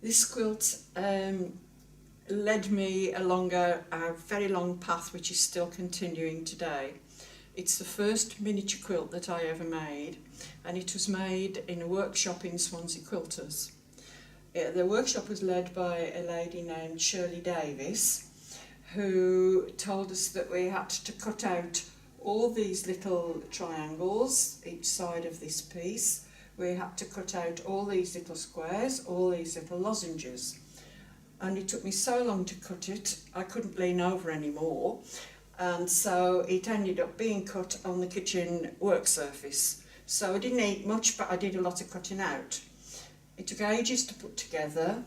This quilt led me along a very long path which is still continuing today. It's the first miniature quilt that I ever made, and it was made in a workshop in Swansea Quilters. The workshop was led by a lady named Shirley Davis, who told us that we had to cut out all these little triangles each side of this piece. We had to cut out all these little squares, all these little lozenges. And it took me so long to cut it, I couldn't lean over anymore. And so it ended up being cut on the kitchen work surface. So I didn't eat much, but I did a lot of cutting out. It took ages to put together.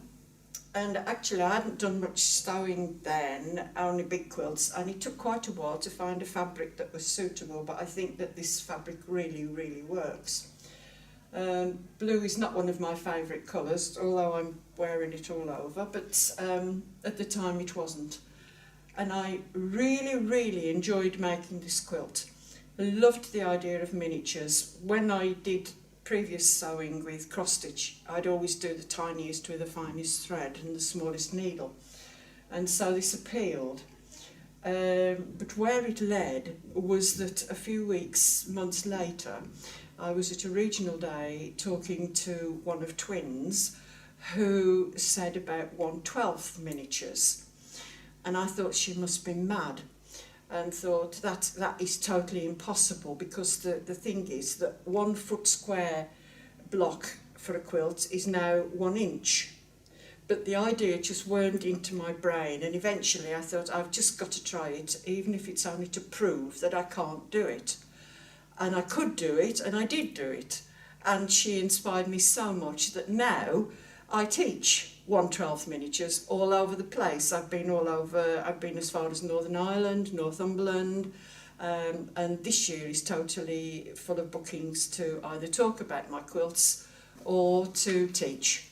And actually I hadn't done much sewing then, only big quilts, and it took quite a while to find a fabric that was suitable, but I think that this fabric really, really works. Blue is not one of my favourite colours, although I'm wearing it all over, but at the time it wasn't. And I really, really enjoyed making this quilt. I loved the idea of miniatures. When I did previous sewing with cross stitch, I'd always do the tiniest with the finest thread and the smallest needle, and so this appealed. But where it led was that a few months later, I was at a regional day talking to one of twins who said about One-Twelfth Miniatures, and I thought she must be mad, and thought that is totally impossible, because the thing is that 1 foot square block for a quilt is now 1 inch. But the idea just wormed into my brain, and eventually I thought, I've just got to try it, even if it's only to prove that I can't do it. And I could do it, and I did do it. And she inspired me so much that now I teach One-Twelfth Miniatures all over the place. I've been as far as Northern Ireland, Northumberland, and this year is totally full of bookings to either talk about my quilts or to teach.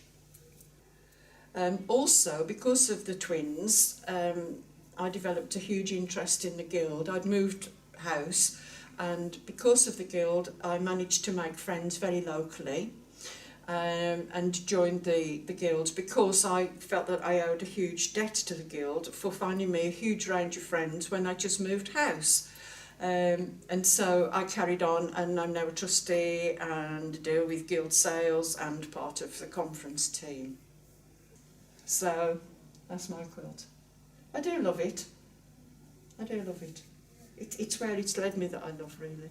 Also, because of the twins, I developed a huge interest in the guild. I'd moved house, and because of the guild I managed to make friends very locally, and joined the guild because I felt that I owed a huge debt to the guild for finding me a huge range of friends when I just moved house. And so I carried on, and I'm now a trustee and deal with guild sales and part of the conference team. So that's my quilt. I do love it. I do love it. It's where it's led me that I love, really.